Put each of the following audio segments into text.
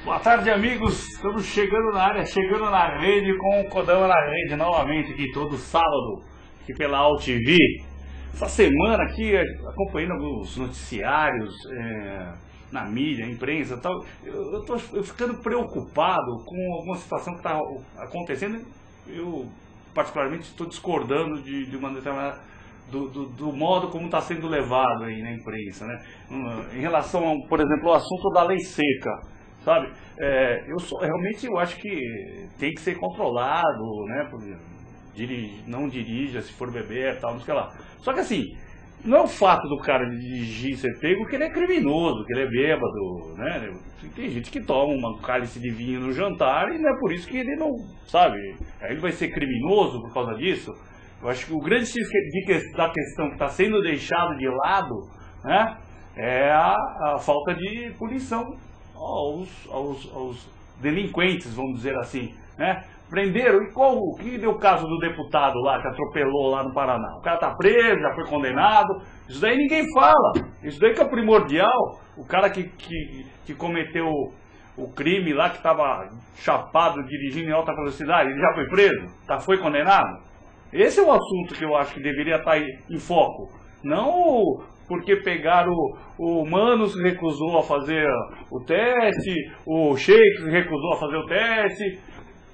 Boa tarde, amigos. Estamos chegando na área, chegando na rede com o Kodama na rede novamente aqui todo sábado aqui pela AltV. Essa semana aqui acompanhando alguns noticiários na mídia, imprensa e tal. Eu tô ficando preocupado com alguma situação que está acontecendo. Eu particularmente estou discordando de uma determinada do modo como está sendo levado aí na imprensa, né? Em relação, por exemplo, ao assunto da lei seca. Sabe, realmente eu acho que tem que ser controlado, né? Não dirija se for beber, tal, não sei lá. Só que assim, não é o fato do cara dirigir ser pego que ele é criminoso, que ele é bêbado, né? Tem gente que toma um cálice de vinho no jantar e não é por isso que ele não, sabe? Aí ele vai ser criminoso por causa disso. Eu acho que o grande X da questão que está sendo deixado de lado, né, é a falta de punição aos delinquentes, vamos dizer assim, né? Prenderam, e o que deu o caso do deputado lá que atropelou lá no Paraná? O cara tá preso, já foi condenado, isso daí ninguém fala, isso daí que é o primordial. O cara que cometeu o crime lá, que estava chapado dirigindo em alta velocidade, ele já foi preso? Foi condenado? Esse é o assunto que eu acho que deveria estar em foco, não porque pegaram o Manos que recusou a fazer o teste, o Sheik que recusou a fazer o teste.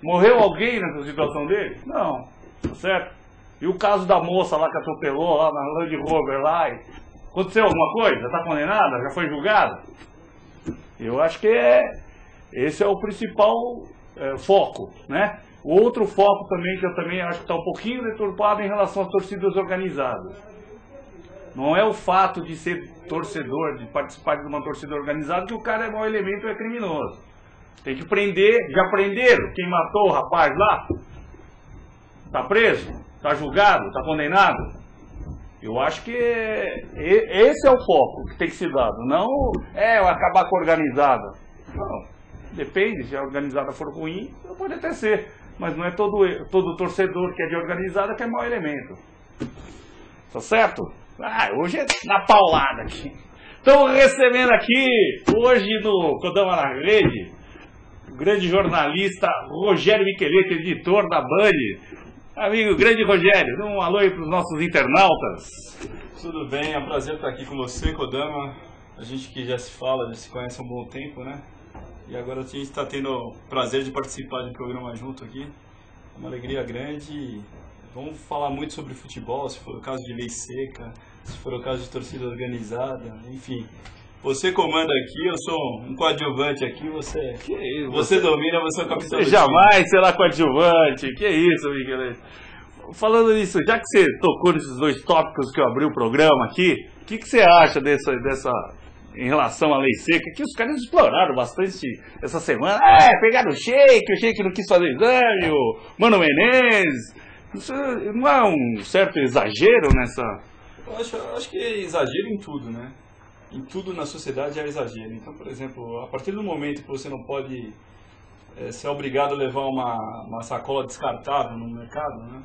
Morreu alguém nessa situação dele? Não, tá certo? E o caso da moça lá que atropelou lá na Land Rover lá, aconteceu alguma coisa? Tá condenada? Já foi julgada? Eu acho que esse é o principal foco, né? O outro foco também, que eu também acho que está um pouquinho deturpado em relação às torcidas organizadas. Não é o fato de ser torcedor, de participar de uma torcida organizada, que o cara é mau elemento, é criminoso. Tem que prender. Já prenderam quem matou o rapaz lá? Está preso? Está julgado? Está condenado? Eu acho que esse é o foco que tem que ser dado. Não acabar com a organizada. Não. Depende, se a organizada for ruim, pode até ser. Mas não é todo torcedor que é de organizada que é mau elemento. Tá certo? Hoje é na paulada aqui. Estamos recebendo aqui, hoje no Kodama na Rede, o grande jornalista Rogério Michelete, editor da Band. Amigo, grande Rogério, dá um alô aí para os nossos internautas. Tudo bem, é um prazer estar aqui com você, Kodama. A gente que já se fala, já se conhece há um bom tempo, né? E agora a gente está tendo o prazer de participar de um programa junto aqui. É uma alegria grande. Vamos falar muito sobre futebol, se for o caso de lei seca, se for o caso de torcida organizada, enfim. Você comanda aqui, eu sou um coadjuvante aqui, você domina, você é o capitão. Você jamais será coadjuvante, que isso, Miguel. Falando nisso, já que você tocou nesses dois tópicos que eu abri o programa aqui, o que você acha dessa em relação à lei seca, que os caras exploraram bastante essa semana? Pegaram o Sheik não quis fazer exame, o Mano Menezes. Isso não é um certo exagero nessa... Eu acho que é exagero em tudo, né? Em tudo na sociedade é exagero. Então, por exemplo, a partir do momento que você não pode ser obrigado a levar uma sacola descartável no mercado, né?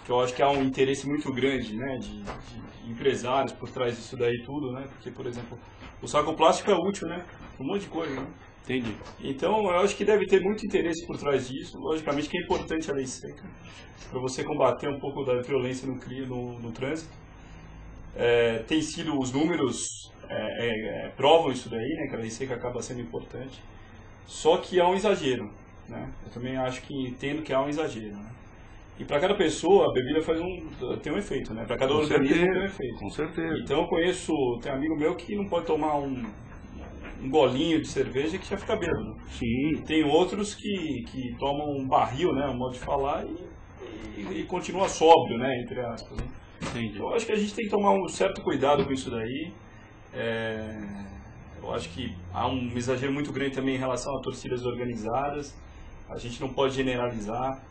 Que eu acho que há um interesse muito grande, né, de empresários por trás disso daí tudo, né? Porque, por exemplo, o saco plástico é útil, né? Um monte de coisa, né? Entendi. Então, eu acho que deve ter muito interesse por trás disso. Logicamente que é importante a lei seca, para você combater um pouco da violência no trânsito. Tem sido, os números provam isso daí, né, que a lei seca acaba sendo importante. Só que há um exagero, né? Eu também acho que entendo que há um exagero, né? E para cada pessoa, a bebida tem um efeito, né? Para cada organismo tem um efeito. Com certeza. Então eu tem um amigo meu que não pode tomar um golinho de cerveja que já fica bêbado. Sim. Tem outros que tomam um barril, né, um modo de falar, e continua sóbrio, né, entre aspas. Né? Entendi. Eu acho que a gente tem que tomar um certo cuidado com isso daí. Eu acho que há um exagero muito grande também em relação a torcidas organizadas. A gente não pode generalizar.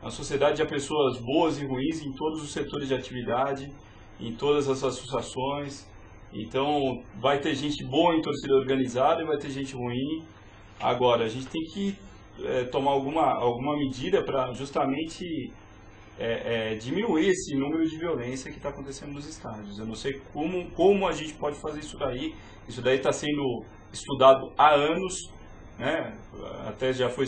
Na sociedade há pessoas boas e ruins em todos os setores de atividade, em todas as associações. Então, vai ter gente boa em torcida organizada e vai ter gente ruim. Agora, a gente tem que tomar alguma medida para justamente diminuir esse número de violência que está acontecendo nos estádios. Eu não sei como a gente pode fazer isso daí. Isso daí está sendo estudado há anos. né? Até já foi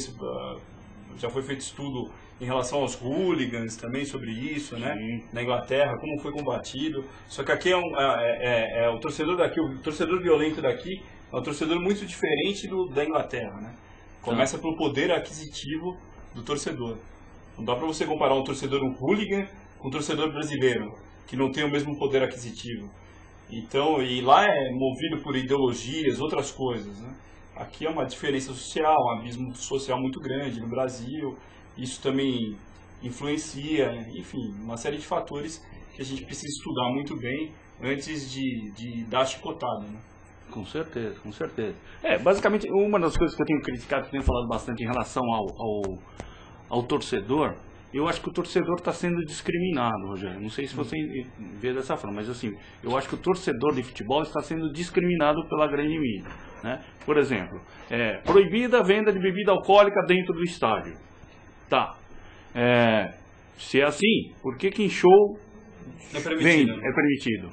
feito estudo em relação aos hooligans também sobre isso, né? Na Inglaterra, como foi combatido. Só que aqui o torcedor daqui, o torcedor violento daqui é um torcedor muito diferente da Inglaterra, né? Começa pelo poder aquisitivo do torcedor. Não dá para você comparar um torcedor hooligan com um torcedor brasileiro, que não tem o mesmo poder aquisitivo. Então, e lá é movido por ideologias, outras coisas, né? Aqui é uma diferença social, um abismo social muito grande no Brasil. Isso também influencia, enfim, uma série de fatores que a gente precisa estudar muito bem antes de dar chicotada, né? Com certeza, com certeza. Basicamente, uma das coisas que eu tenho criticado, que eu tenho falado bastante em relação ao torcedor, eu acho que o torcedor está sendo discriminado, Rogério. Não sei se você vê dessa forma, mas assim, eu acho que o torcedor de futebol está sendo discriminado pela grande mídia, né? Por exemplo, proibida a venda de bebida alcoólica dentro do estádio. Tá. Se é assim, por que em show vende, é permitido?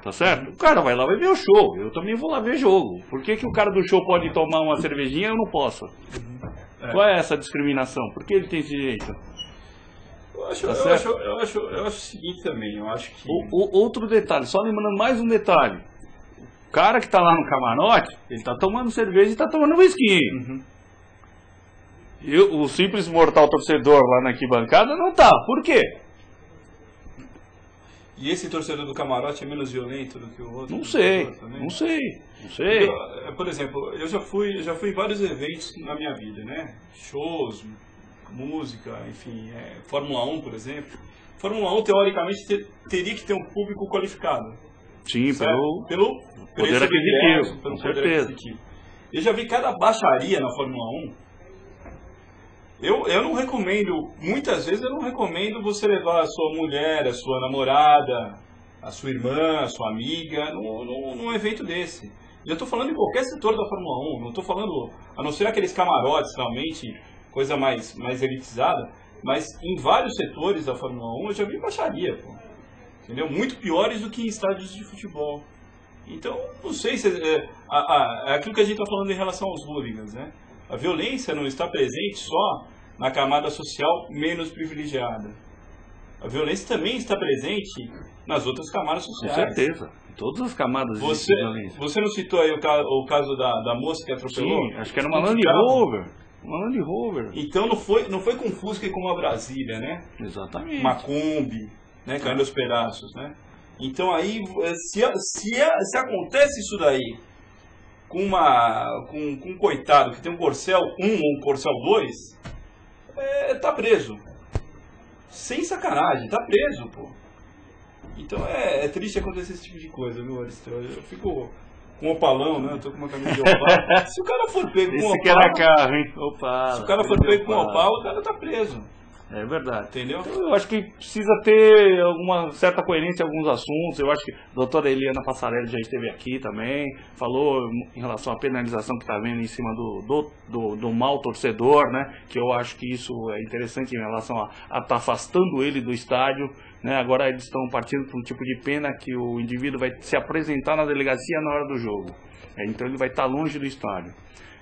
Tá certo? O cara vai lá e vai ver o show. Eu também vou lá ver jogo. Por que o cara do show pode tomar uma cervejinha e eu não posso? Qual é essa discriminação? Por que ele tem esse direito? Eu acho o seguinte também. Eu acho que... Outro detalhe, só lembrando mais um detalhe. O cara que tá lá no camarote, ele tá tomando cerveja e tá tomando whisky. E o simples mortal torcedor lá na arquibancada não tá. Por quê? E esse torcedor do camarote é menos violento do que o outro? Não sei. Por exemplo, eu já fui em vários eventos na minha vida, né? Shows, música, enfim, Fórmula 1, por exemplo. Fórmula 1, teoricamente, teria que ter um público qualificado. Sim, pelo poder aquisitivo, com certeza. Eu já vi cada baixaria na Fórmula 1. Eu não recomendo, muitas vezes eu não recomendo você levar a sua mulher, a sua namorada, a sua irmã, a sua amiga, num evento desse. Eu estou falando em qualquer setor da Fórmula 1, não estou falando, a não ser aqueles camarotes realmente, coisa mais elitizada, mas em vários setores da Fórmula 1 eu já vi baixaria, pô. Entendeu? Muito piores do que em estádios de futebol. Então, não sei se é aquilo que a gente está falando em relação aos hooligans, né? A violência não está presente só na camada social menos privilegiada. A violência também está presente nas outras camadas sociais. Com certeza. Em todas as camadas de violência. Você não citou aí o caso da moça que atropelou? Sim, acho que era uma Land Rover. Uma Land Rover. Então não foi com Fusca e com uma Brasília, né? Exatamente. Uma Kombi, né? Caindo aos pedaços, né? Então aí, se acontece isso daí com um coitado que tem um Corcel 1 ou um Corcel 2, tá preso. Sem sacanagem, tá preso, pô. Então é triste acontecer esse tipo de coisa, viu, Aristeu? Eu fico com opalão, né? Eu tô com uma camisa de opala. Se o cara for pego com opala... Esse que era carro, hein? Opala. Se o cara for pego com opala, o cara tá preso. É verdade. Entendeu? Então, eu acho que precisa ter alguma certa coerência em alguns assuntos. Eu acho que a doutora Eliana Passarelli já esteve aqui também, falou em relação à penalização que está vendo em cima do mau torcedor, né? Que eu acho que isso é interessante em relação a estar afastando ele do estádio, né? Agora eles estão partindo para um tipo de pena que o indivíduo vai se apresentar na delegacia na hora do jogo. Então ele vai estar longe do estádio.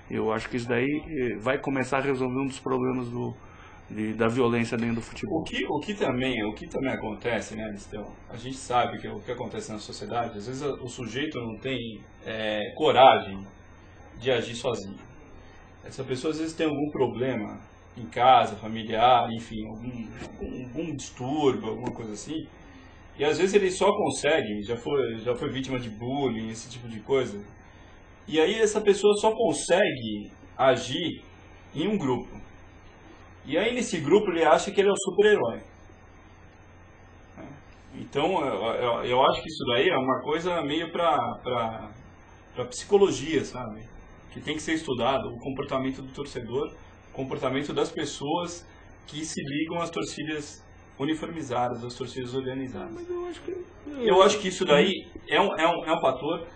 Eu acho que isso daí vai começar a resolver um dos problemas da violência dentro do futebol. O que também acontece, né, Aristeu? A gente sabe que o que acontece na sociedade, às vezes o sujeito não tem coragem de agir sozinho. Essa pessoa às vezes tem algum problema em casa, familiar, enfim, algum distúrbio, alguma coisa assim, e às vezes ele só consegue, já foi vítima de bullying, esse tipo de coisa, e aí essa pessoa só consegue agir em um grupo. E aí nesse grupo ele acha que ele é o super-herói. Então eu acho que isso daí é uma coisa meio para psicologia, sabe? Que tem que ser estudado, o comportamento do torcedor, o comportamento das pessoas que se ligam às torcidas uniformizadas, às torcidas organizadas. Eu acho que isso daí é um fator.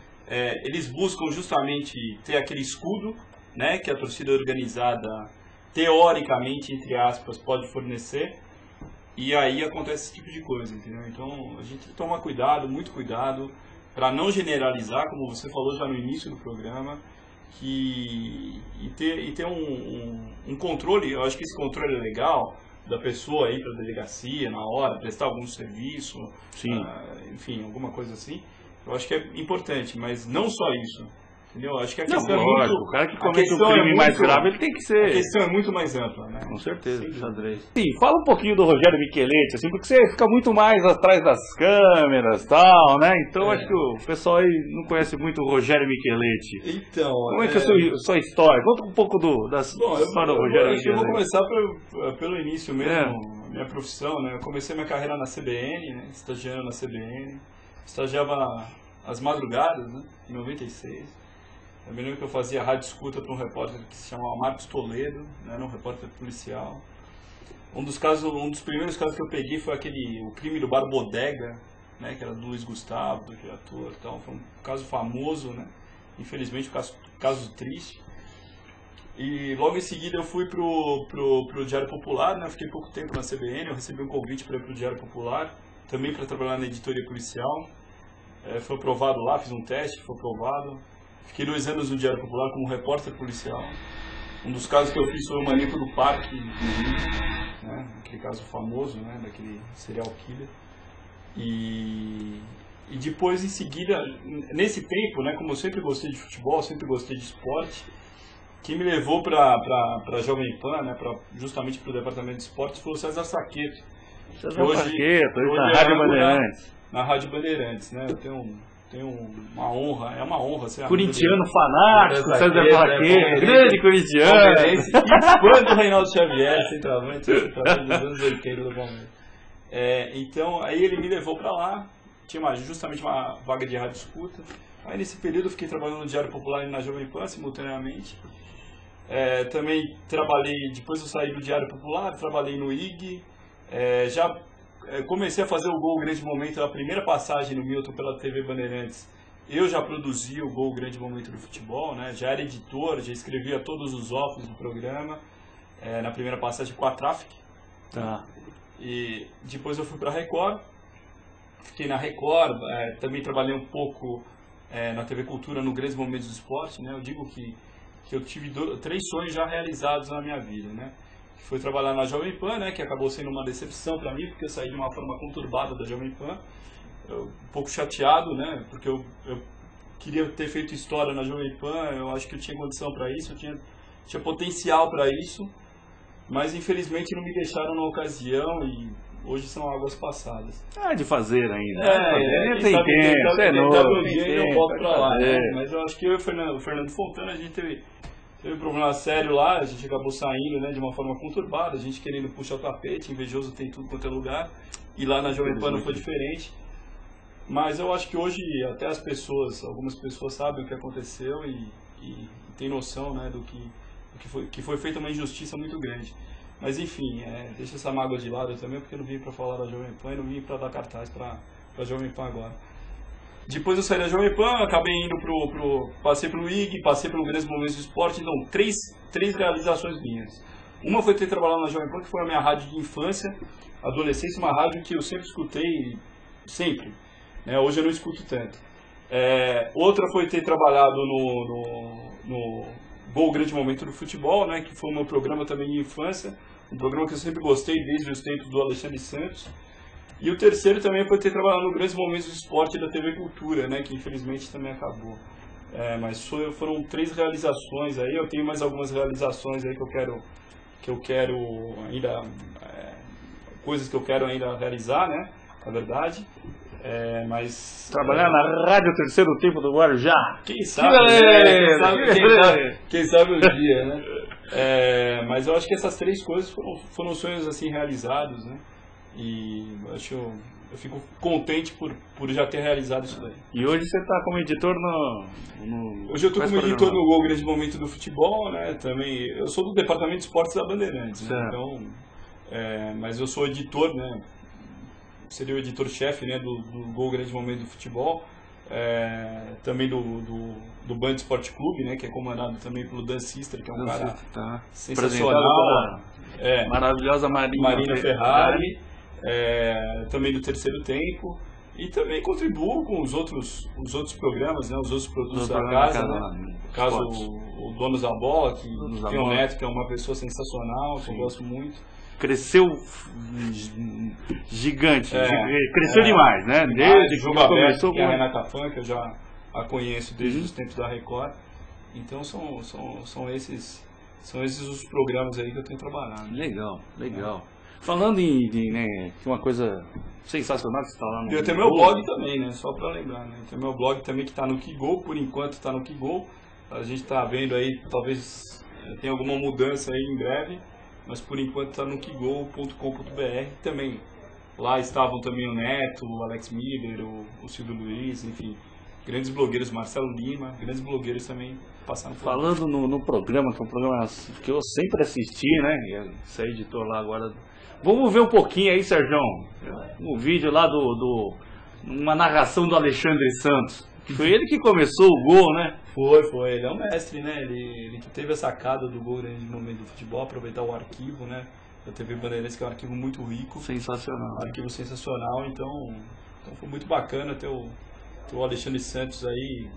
Eles buscam justamente ter aquele escudo, né, que a torcida organizada teoricamente, entre aspas, pode fornecer, e aí acontece esse tipo de coisa, entendeu? Então a gente tem que tomar cuidado, muito cuidado, para não generalizar, como você falou já no início do programa, e ter um controle. Eu acho que esse controle é legal da pessoa ir para a delegacia na hora, prestar algum serviço, enfim, alguma coisa assim. Eu acho que é importante, mas não só isso. Entendeu? Acho que a questão é muito... O cara que comete um crime mais grave, ele tem que ser... A questão é muito mais ampla, né? Com certeza, xadrez. Sim, fala um pouquinho do Rogério Micheletti, assim, porque você fica muito mais atrás das câmeras e tal, né? Então acho que o pessoal aí não conhece muito o Rogério Micheletti. Então... Como é que é a sua história? Conta um pouco da história do Rogério Micheletti. Eu vou começar pelo início mesmo, minha profissão, né? Eu comecei minha carreira na CBN, né? Estagiando na CBN. Estagiava às madrugadas, né? Em 96. Eu me lembro que eu fazia rádio escuta para um repórter que se chamava Marcos Toledo, né, um repórter policial. Um dos primeiros casos que eu peguei foi o crime do Bar Bodega, né, que era do Luiz Gustavo, do criador, então foi um caso famoso, né, infelizmente um caso triste. E logo em seguida eu fui pro Diário Popular, né, fiquei pouco tempo na CBN, eu recebi um convite para ir pro Diário Popular, também para trabalhar na editoria policial. Foi aprovado lá, fiz um teste, foi aprovado. Fiquei 2 anos no Diário Popular como repórter policial. Um dos casos que eu fiz foi o maníaco do parque, né? Aquele caso famoso, né? Daquele serial killer. E depois, em seguida, nesse tempo, né? Como eu sempre gostei de futebol, sempre gostei de esporte, quem me levou para a Jovem Pan, né? Justamente para o departamento de esportes, foi o César Saqueto. Hoje na Rádio Bandeirantes. Na Rádio Bandeirantes, né? Eu tenho uma honra, é uma honra ser corintiano fanático, César Saqueto, grande corintiano. Fã do Reinaldo Xavier, centroavante dos anos 80 do Palmeiras. Então, aí ele me levou para lá, tinha justamente uma vaga de rádio escuta. Aí nesse período eu fiquei trabalhando no Diário Popular e na Jovem Pan simultaneamente. Também trabalhei, depois eu saí do Diário Popular, trabalhei no IG, comecei a fazer o Gol Grande Momento, a primeira passagem no Milton pela TV Bandeirantes. Eu já produzia o Gol Grande Momento do futebol, né? Já era editor, já escrevia todos os offs do programa, na primeira passagem com a Traffic. E depois eu fui para a Record, fiquei na Record, também trabalhei um pouco na TV Cultura no Grandes Momentos do Esporte, né? Eu digo que eu tive 3 sonhos já realizados na minha vida, né? Foi trabalhar na Jovem Pan, né, que acabou sendo uma decepção para mim, porque eu saí de uma forma conturbada da Jovem Pan. Um pouco chateado, né, porque eu queria ter feito história na Jovem Pan, eu acho que eu tinha condição para isso, eu tinha potencial para isso, mas infelizmente não me deixaram na ocasião e hoje são águas passadas. De fazer ainda. Tem tempo, é novo. Eu volto para lá, né? Mas eu acho que eu e o Fernando Fontana, a gente teve um problema sério lá, a gente acabou saindo, né, de uma forma conturbada, a gente querendo puxar o tapete, invejoso tem tudo quanto é lugar, e lá na Jovem Pan não foi diferente. Mas eu acho que hoje até algumas pessoas sabem o que aconteceu e tem noção, né, do que foi feita uma injustiça muito grande. Mas enfim, deixa essa mágoa de lado também, porque eu não vim para falar da Jovem Pan e não vim para dar cartaz para a Jovem Pan agora. Depois eu saí da Jovem Pan, acabei indo passei pelo IG, passei pelo Grandes Momentos do Esporte, então três realizações minhas. Uma foi ter trabalhado na Jovem Pan, que foi a minha rádio de infância, adolescência, uma rádio que eu sempre escutei, sempre, né? Hoje eu não escuto tanto. Outra foi ter trabalhado no Gol Grande Momento do Futebol, né? Que foi o meu programa também de infância, um programa que eu sempre gostei desde os tempos do Alexandre Santos. E o terceiro também foi ter trabalhado no Grandes Momentos do Esporte da TV Cultura, né, que infelizmente também acabou. Mas foram 3 realizações aí, eu tenho mais algumas realizações aí que eu quero ainda, coisas que eu quero ainda realizar, né, na verdade. Mas trabalhar na Rádio Terceiro Tempo do Guarujá. Quem sabe um dia, né? Mas eu acho que essas 3 coisas foram sonhos assim realizados, né? E eu fico contente por já ter realizado isso daí. E hoje você está como editor Hoje eu estou como editor no Gol Grande Momento do Futebol, né? Também, eu sou do Departamento de Esportes da Bandeirantes, né? Então, mas eu sou editor, né? Seria o editor-chefe, né, do Gol Grande Momento do Futebol, também do Band Esporte Clube, né, que é comandado também pelo Dan Sister, que é um cara sensacional. Maravilhosa Marina Ferrari. Também do Terceiro Tempo. E também contribuo com os outros programas, né, os outros produtos da casa, né? No caso, o Donos da Bola, que tem o Neto, que é uma pessoa sensacional, que eu gosto muito. Cresceu gigante, cresceu demais, né? Desde que começou com a Renata Fã, que eu já a conheço desde os tempos da Record. Então são esses os programas aí que eu tenho trabalhado. Legal. Falando em uma coisa sensacional que você está lá no... Eu tenho meu blog também, né? Só para lembrar, né? Tem meu blog também que está no Kigol, por enquanto está no Kigol. A gente está vendo aí, talvez tenha alguma mudança aí em breve, mas por enquanto está no kigol.com.br também. Lá estavam também o Neto, o Alex Miller, o Silvio Luiz, enfim, grandes blogueiros, Marcelo Lima, grandes blogueiros também passaram por Falando no programa, que é um programa que eu sempre assisti, né? Você é editor lá agora. Vamos ver um pouquinho aí, Sérgio, um vídeo lá uma narração do Alexandre Santos. Foi ele que começou o gol, né? Foi. Ele é um mestre, né? Ele que teve a sacada do gol no momento do futebol, aproveitar o arquivo, né? Da TV Bandeirantes, que é um arquivo muito rico. Sensacional. Um arquivo sensacional, então foi muito bacana ter o Alexandre Santos aí.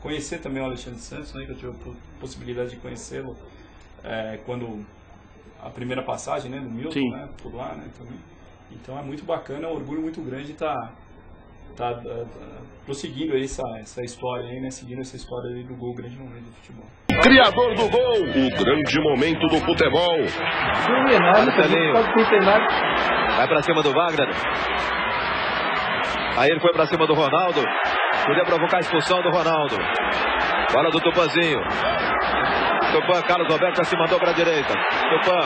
Conhecer também o Alexandre Santos, né? Que eu tive a possibilidade de conhecê-lo quando a primeira passagem, né? Do Milton, né? Por lá, né? Então é muito bacana, é um orgulho muito grande estar prosseguindo aí essa história aí, né? Seguindo essa história aí do gol, grande momento do futebol. Criador do gol, o grande momento do futebol. Vai pra cima do Wagner. Aí ele foi pra cima do Ronaldo. Podia provocar a expulsão do Ronaldo. Bola do Tupanzinho. Tupã, Carlos Roberto se mandou pra direita. Tupã.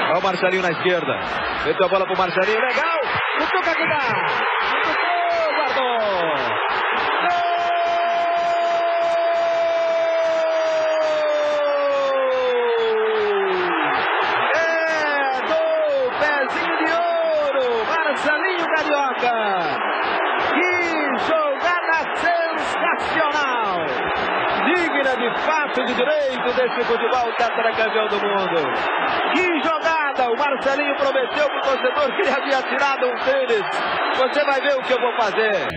Olha o Marcelinho na esquerda. Meteu a bola pro Marcelinho. Legal! O Tuca que dá! Guardou! Marcelinho Carioca, que jogada sensacional, digna de fato de direito desse futebol tetracampeão do mundo. Que jogada, o Marcelinho prometeu pro torcedor que ele havia tirado um tênis. Você vai ver o que eu vou fazer.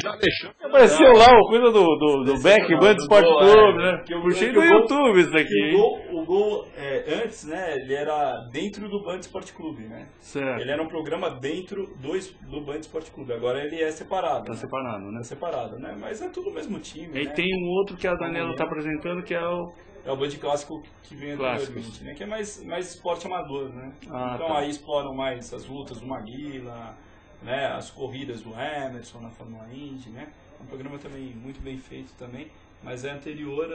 Apareceu lá o coisa do Beck Band Sport Clube, né? Que eu puxei do YouTube isso daqui. O gol antes, né? Ele era dentro do Band Sport Clube, né? Certo. Ele era um programa dentro do Band Sport Clube. Agora ele é separado. Tá separado, né? Tá separado, né? Mas é tudo o mesmo time. E né? tem um outro que a Daniela tá apresentando que é o... É o Band Clássico que vem anteriormente, né? Que é mais esporte amador, né? Então aí exploram mais as lutas do Maguila, né? As corridas do Emerson na Fórmula Indy, né? É um programa também muito bem feito também, mas é anterior,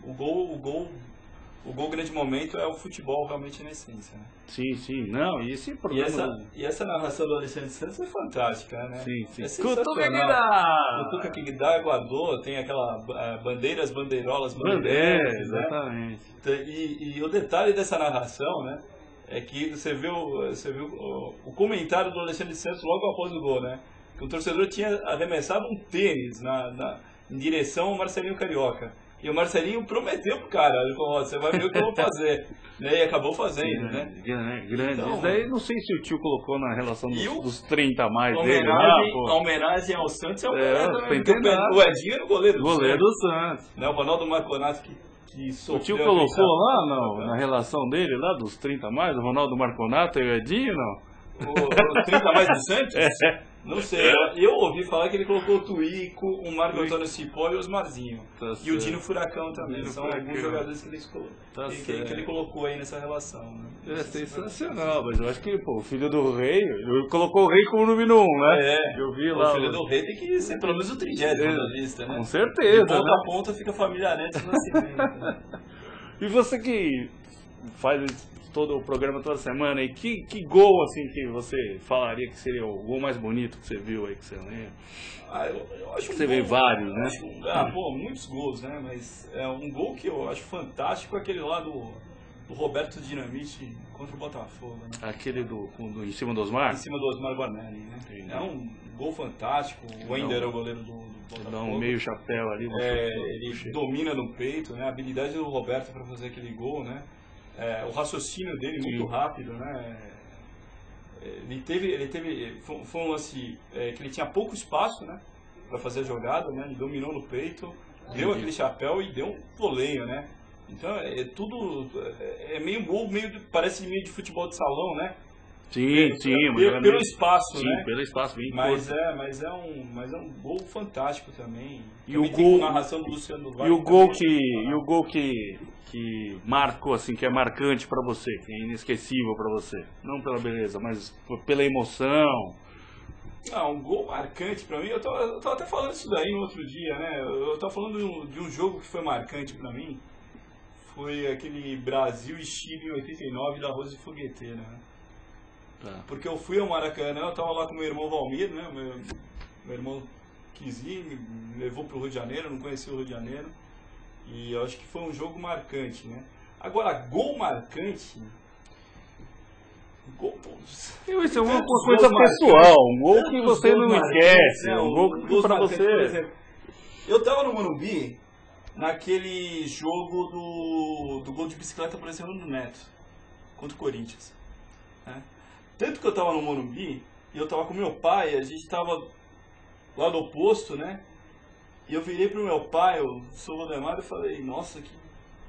o gol grande momento é o futebol realmente na essência, né? Sim, não, e esse programa... E essa narração do Alexandre Santos é fantástica, né? Sim. É sensacional. Cutuca que dá, guardou, tem aquela bandeirolas, exatamente. Né? E o detalhe dessa narração, né? É que você viu o comentário do Alexandre Santos logo após o gol, né? Que o torcedor tinha arremessado um tênis em direção ao Marcelinho Carioca. E o Marcelinho prometeu pro cara, ele falou, você vai ver o que eu vou fazer. Né? E acabou fazendo, né? Grande. Então, isso daí não sei se o tio colocou na relação dos 30 a mais dele. A homenagem ao Santos é o o Edinho era o goleiro do Santos. Né? O Ronaldo Marconato que sofreu. O tio colocou lá na relação dele, lá dos 30 a mais, o Ronaldo Marconato e o Edinho, não? O 30 a mais do Santos? Não sei, eu ouvi falar que ele colocou o Tuico, o Marco Antônio Cipó e o Osmarzinho. E o Dino Furacão também. São alguns jogadores que ele colocou aí nessa relação. Né? É sensacional, mas eu acho que o filho do rei, ele colocou o rei como número 1, né? Eu vi lá. O filho do rei tem que ser pelo menos o 30º da lista, né? Com certeza. De ponta a ponta fica família Neto no nascimento. Né? E você que faz todo o programa toda semana, e que gol assim que você falaria que seria o gol mais bonito que você viu aí, que você lembra? Eu acho você vê vários, né? Muitos gols, né? Mas é um gol que eu acho fantástico, aquele lá do Roberto Dinamite contra o Botafogo, né? Aquele em cima do Osmar? Em cima do Osmar Guarnelli, né? É um gol fantástico, o Wender é o goleiro do Botafogo. Dá um meio chapéu ali. Ele domina no peito, né? A habilidade do Roberto para fazer aquele gol, né? O raciocínio dele muito rápido, né? Foi um lance que ele tinha pouco espaço, né, para fazer a jogada, né, ele dominou no peito, deu aquele chapéu e deu um voleio, né. Então meio gol, parece meio de futebol de salão, né. Sim, pelo espaço, né? Pelo espaço, bem mas é um gol fantástico também. E o gol, narração do Luciano do Vale. E o gol que marcou, assim, que é marcante pra você, que é inesquecível pra você, não pela beleza, mas pela emoção. Um gol marcante pra mim, eu tava até falando isso daí no outro dia, né? Eu tava falando de um jogo que foi marcante pra mim, foi aquele Brasil e Chile em 89 da Rose Fogueteira, né? Tá. Porque eu fui ao Maracanã, eu tava lá com meu irmão Valmir, né? Meu irmão quis ir, me levou pro Rio de Janeiro, eu não conhecia o Rio de Janeiro. E eu acho que foi um jogo marcante, né? Agora, gol marcante... Isso é uma coisa pessoal, um gol que você não esquece, um gol que pra você... Por exemplo, eu tava no Morumbi, naquele jogo do gol de bicicleta por exemplo do Neto, contra o Corinthians, né? Tanto que eu tava no Morumbi, e eu tava com meu pai, a gente tava lá do oposto, né? E eu virei pro meu pai, o seu Valdemar, e falei, nossa,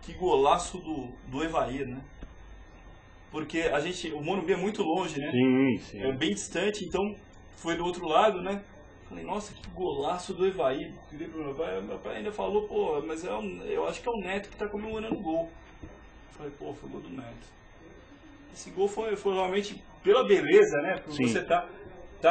que golaço do Evair, né? Porque o Morumbi é muito longe, né? Sim. É bem distante, então foi do outro lado, né? Falei, nossa, que golaço do Evair. Virei pro meu pai ainda falou, pô, mas eu acho que é o Neto que tá comemorando o gol. Falei, pô, foi o gol do Neto. Esse gol foi realmente pela beleza, né? Por você tá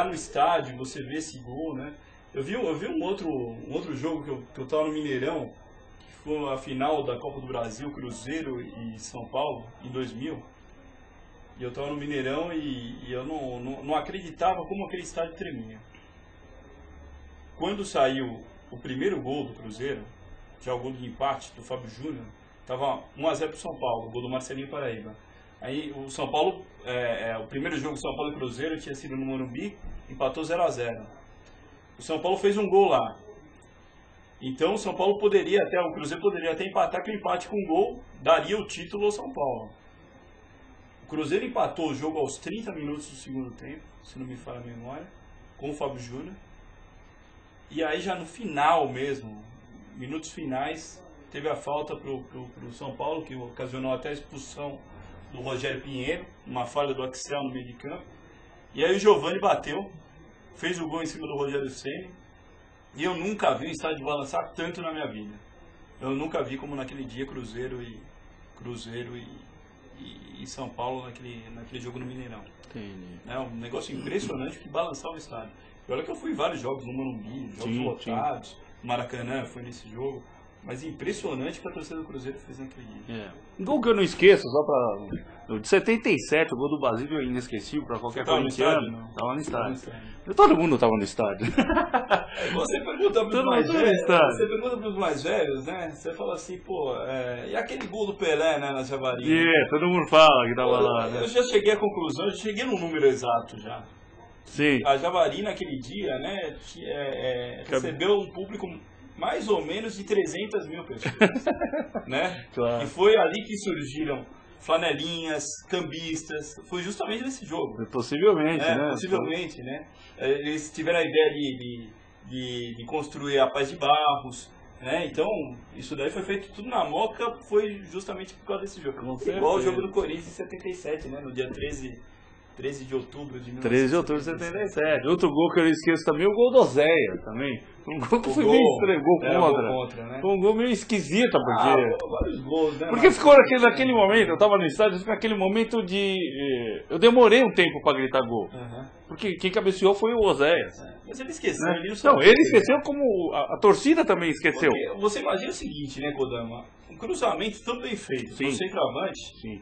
no estádio, você vê esse gol, né? Eu vi um outro jogo que eu tava no Mineirão, que foi a final da Copa do Brasil, Cruzeiro e São Paulo, em 2000. E eu tava no Mineirão e eu não acreditava como aquele estádio tremia. Quando saiu o primeiro gol do Cruzeiro, já o gol de empate do Fábio Júnior, tava 1-0 pro São Paulo, o gol do Marcelinho Paraíba. Aí o São Paulo, o primeiro jogo São Paulo e Cruzeiro tinha sido no Morumbi, empatou 0-0. O São Paulo fez um gol lá. Então o Cruzeiro poderia até empatar, que o empate com um gol daria o título ao São Paulo. O Cruzeiro empatou o jogo aos 30 minutos do segundo tempo, se não me falha a memória, com o Fábio Júnior. E aí já no final mesmo, minutos finais, teve a falta pro São Paulo, que ocasionou até a expulsão do Rogério Pinheiro, uma falha do Axel no meio de campo. E aí o Giovani bateu, fez o gol em cima do Rogério Ceni, e eu nunca vi um estádio balançar tanto na minha vida. Eu nunca vi como naquele dia Cruzeiro e São Paulo naquele jogo no Mineirão. Entendi. É um negócio impressionante que balançava o estádio. E olha que eu fui em vários jogos no Morumbi, jogos lotados, Maracanã foi nesse jogo. Mas impressionante que a torcida do Cruzeiro fez naquele dia. Um gol que eu não esqueço, só pra... De 77, o gol do Basílio é inesquecível pra qualquer corintiano. Tava no estádio. Todo mundo tava no estádio. Você pergunta pros mais velhos, né? Você fala assim, pô, e aquele gol do Pelé, né, na Javarina? Todo mundo fala que tava lá, né? Eu já cheguei à conclusão, eu cheguei no número exato já. Sim. A Javarina naquele dia, né, recebeu um público mais ou menos de 300 mil pessoas, né? Claro. E foi ali que surgiram flanelinhas, cambistas, foi justamente nesse jogo. Possivelmente, né? Possivelmente, né? Eles tiveram a ideia de construir a Paz de Barros, né? Então, isso daí foi feito tudo na Moca, foi justamente por causa desse jogo. Igual o jogo do Corinthians em 77, né? No dia 13 de outubro de 1977. 13 de outubro de 77. Outro gol que eu não esqueço também, o gol do Oséia também. Um gol que foi meio estranho, gol contra, né? Foi um gol meio esquisito, porque... vários gols, né? Porque ficou naquele momento, eu tava no estádio, naquele momento de... Eu demorei um tempo pra gritar gol. Porque quem cabeceou foi o Oséia. Mas ele esqueceu. Né? Ele esqueceu como a torcida também esqueceu. Porque você imagina o seguinte, né, Kodama? Um cruzamento tão bem feito, do centroavante. Sim.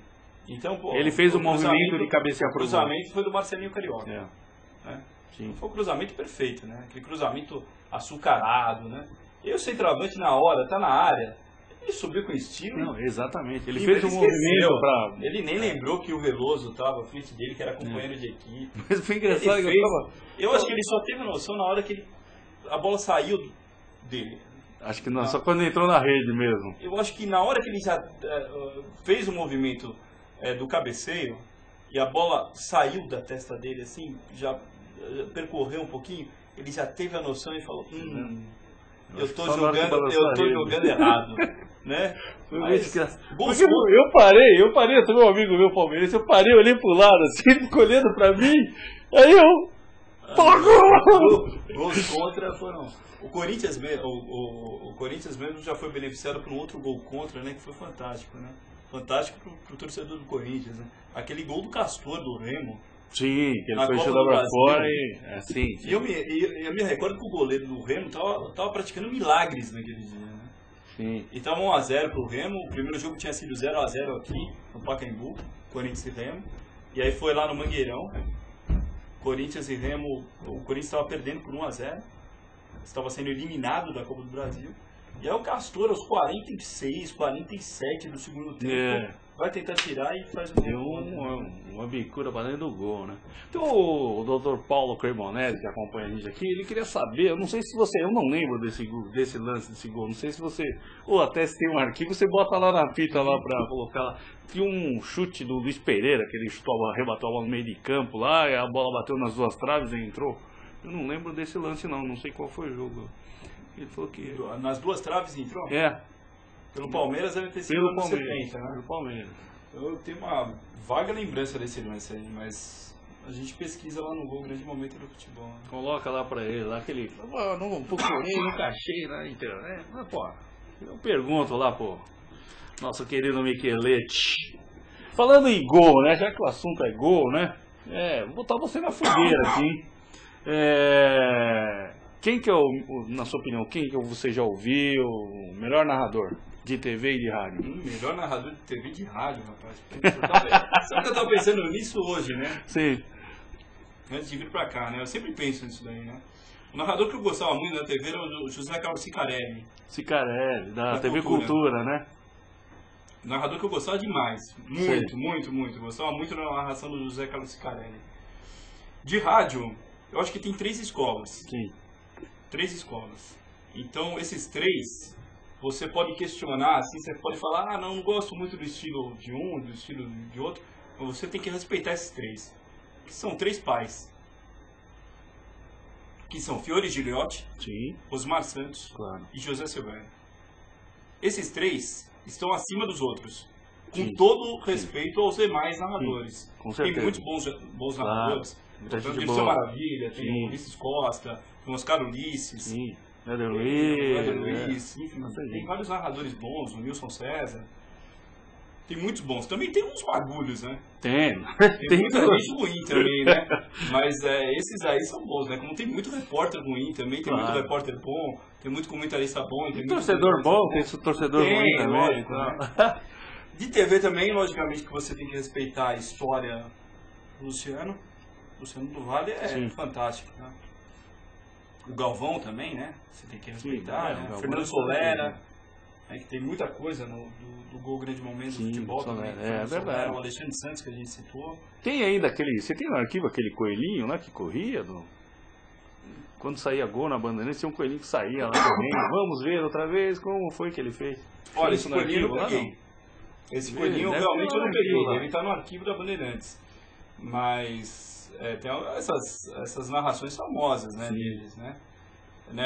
Então, pô, ele fez um movimento de cabecear pro gol. O cruzamento foi do Marcelinho Carioca. Né? Sim. Foi um cruzamento perfeito, né? Aquele cruzamento açucarado, né? E o centroavante na hora, tá na área, ele subiu com estilo. Não, exatamente. Ele fez um movimento pra... Ele nem lembrou que o Veloso tava à frente dele, que era companheiro de equipe. Mas foi engraçado que eu acho que ele só teve noção na hora que a bola saiu dele. Acho que não, só quando entrou na rede mesmo. Eu acho que na hora que ele já fez o movimento do cabeceio, e a bola saiu da testa dele, assim, já percorreu um pouquinho, ele já teve a noção e falou, eu tô jogando errado, né? Mas, porque eu parei, eu meu amigo meu palmeirense, eu parei, olhei pro lado assim, ficou olhando pra mim, aí eu... Gols contra foram... O Corinthians mesmo já foi beneficiado por um outro gol contra, né? Que foi fantástico, né? Fantástico pro torcedor do Corinthians, né? Aquele gol do Castor, do Remo. Sim, que ele foi jogar pra fora e... sim. E eu me recordo que o goleiro do Remo tava praticando milagres naquele dia, né? Sim. E tava 1x0 pro Remo, o primeiro jogo tinha sido 0x0 aqui, no Pacaembu, Corinthians e Remo. E aí foi lá no Mangueirão, Corinthians e Remo, o Corinthians estava perdendo por 1x0, estava sendo eliminado da Copa do Brasil. E aí o Castor, aos 46, 47 do segundo tempo, vai tentar tirar e faz um deu uma bicuda para dentro do gol, né? Então o Dr. Paulo Cremonese, que acompanha a gente aqui, ele queria saber, eu não sei se você, eu não lembro desse lance, desse gol, não sei se você, ou até se tem um arquivo, você bota lá na fita lá para colocar lá. Tinha um chute do Luiz Pereira, que ele arrebatou a bola no meio de campo lá, e a bola bateu nas duas traves e entrou. Eu não lembro desse lance não sei qual foi o jogo. Ele falou que... Nas duas traves entrou? É. Pelo Palmeiras deve ter sido no 70, né? Pelo Palmeiras. Eu tenho uma vaga lembrança desse lance aí, mas a gente pesquisa lá no Gol Grande Momento do Futebol. Né? Coloca lá pra ele, lá que ele... não procurei, nunca achei na internet. Mas, pô, eu pergunto lá, pô, nosso querido Michelete. Falando em gol, né? Já que o assunto é gol, né? Vou botar você na fogueira aqui. Quem que é na sua opinião, quem que você já ouviu, o melhor narrador de TV e de rádio? Melhor narrador de TV e de rádio, rapaz. Sabe que eu tava pensando nisso hoje, né? Sim. Antes de vir pra cá, né? Eu sempre penso nisso daí, né? O narrador que eu gostava muito da TV era o José Carlos Sicarelli. Sicarelli, da TV Cultura, né? O narrador que eu gostava demais. Muito. Eu gostava muito da narração do José Carlos Sicarelli. De rádio, eu acho que tem 3 escolas. Sim. 3 escolas. Então, esses 3, você pode questionar, assim, você pode falar, não gosto muito do estilo de um, do estilo de outro, mas você tem que respeitar esses 3. Que são 3 pais. Que são Fiore Gigliotti, sim, Osmar Santos, claro, e José Silvério. Esses 3 estão acima dos outros. Com sim, todo respeito aos demais narradores. Sim, com certeza. Tem muitos bons narradores. Muita gente Dirceu boa. Maravilha, tem o Ulisses Costa, tem o Oscar Ulisses, sim, Éder Luiz, enfim, tem vários narradores bons, o Nilson César. Tem muitos bons. Também tem uns bagulhos, né? Tem muita gente ruim também, né? Mas esses aí são bons, né? Como tem muito repórter ruim também, tem muito repórter bom, tem muito comentarista bom. Tem torcedor bom, tem torcedor ruim também. Lógico, né? De TV também, logicamente, que você tem que respeitar a história do Luciano. Luciano do Vale é fantástico, né? O Galvão também, né? Você tem que respeitar, né? O Fernando Solera, né? Que tem muita coisa do Gol Grande Momento do futebol também. É verdade. O Alexandre Santos, que a gente citou. Tem ainda aquele... Você tem no arquivo aquele coelhinho lá que corria? Quando saía gol na Bandeirantes, tinha um coelhinho que saía lá correndo. Vamos ver outra vez como foi que ele fez. Olha, esse coelhinho eu peguei. Esse coelhinho realmente eu não peguei. Ele tá no arquivo da Bandeirantes. Mas... tem essas narrações famosas, né, deles, né?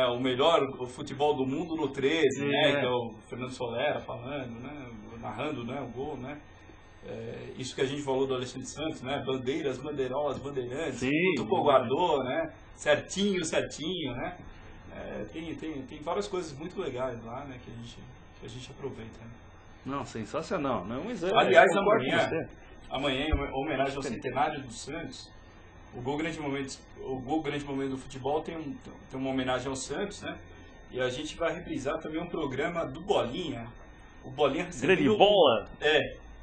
O melhor futebol do mundo no 13, né? Que é o Fernando Solera falando, né? Narrando, né? O gol, né? Isso que a gente falou do Alexandre Santos, né? Bandeiras, bandeirolas, bandeirantes, Tupo guardou, né? Certinho, né? Tem várias coisas muito legais lá, né? Que a gente aproveita. Né? Não, sensacional, não é um exame. Aliás, amanhã, em homenagem ao centenário do Santos, o Gol Grande Momento do Futebol tem uma homenagem ao Santos, né? E a gente vai reprisar também um programa do Bolinha. O Bolinha recebendo... Grande bola!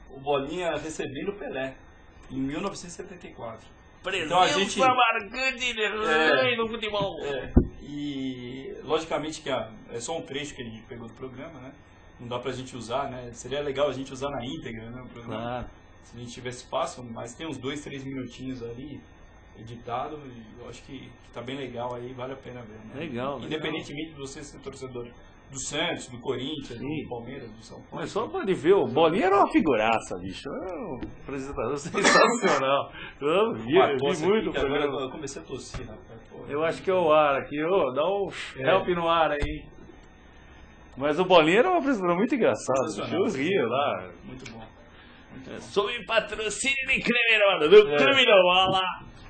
O Bolinha recebendo o Pelé, em 1974. Então a gente... marcante no futebol. E logicamente que é só um trecho que a gente pegou do programa, né? Não dá pra gente usar, né? Seria legal a gente usar na íntegra, né? O programa. Claro. Se a gente tivesse espaço, mas tem uns 2, 3 minutinhos ali editado, e eu acho que tá bem legal aí, vale a pena ver, né? Legal. Independentemente de você ser torcedor do Santos, do Corinthians, do Palmeiras, do São Paulo. Mas só pode ver, o Bolinha era uma figuraça, bicho. Apresentador sensacional. Eu vi muito o programa. Agora eu comecei a tossir, rapaz. Eu acho que é o ar aqui, dá um help no ar aí. Mas o Bolinha era um apresentador muito engraçado. Eu ria lá. Muito bom. Sob patrocínio de creme do Clube da Bola.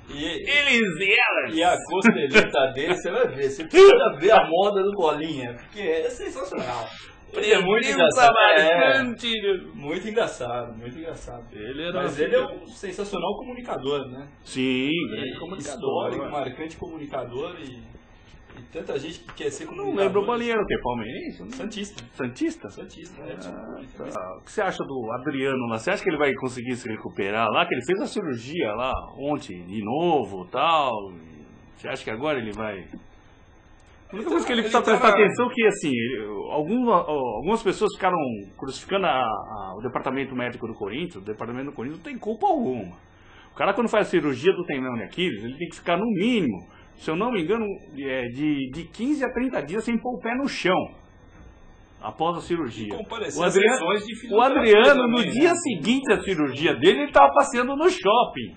Eles e elas. E a costeleta dele, você vai ver. Você precisa ver a moda do Bolinha, porque é sensacional. Ele é muito engraçado. Muito engraçado, muito engraçado. Mas ele é um sensacional comunicador, né? Sim, grande comunicador. Histórico, marcante comunicador e tanta gente que quer ser comunicador. Não lembro o Bolinha, era o quê? Palmeirense? Santista. Santista? Santista, O que você acha do Adriano lá? Você acha que ele vai conseguir se recuperar lá? Que ele fez a cirurgia lá ontem, de novo e tal. Você acha que agora ele vai... A única coisa que ele precisa prestar atenção é que, assim, algumas pessoas ficaram crucificando o departamento médico do Corinthians. O departamento do Corinthians não tem culpa alguma. O cara, quando faz a cirurgia do tendão de Aquiles, ele tem que ficar, no mínimo, se eu não me engano, de 15 a 30 dias sem pôr o pé no chão, após a cirurgia. O Adriano, no dia seguinte à cirurgia dele, ele estava passeando no shopping.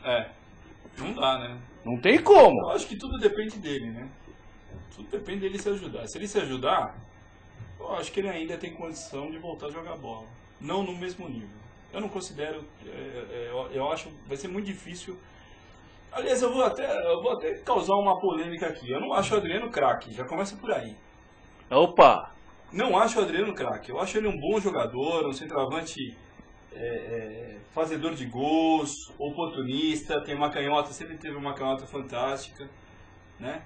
Não dá, né? Não tem como. Eu acho que tudo depende dele, né? Tudo depende dele se ajudar. Se ele se ajudar, eu acho que ele ainda tem condição de voltar a jogar bola. Não no mesmo nível. Eu não considero... eu acho que vai ser muito difícil. Aliás, eu vou até causar uma polêmica aqui. Eu não acho o Adriano craque. Já começa por aí. Opa! Não acho o Adriano craque. Eu acho ele um bom jogador, um centroavante fazedor de gols, oportunista, tem uma canhota, sempre teve uma canhota fantástica, né?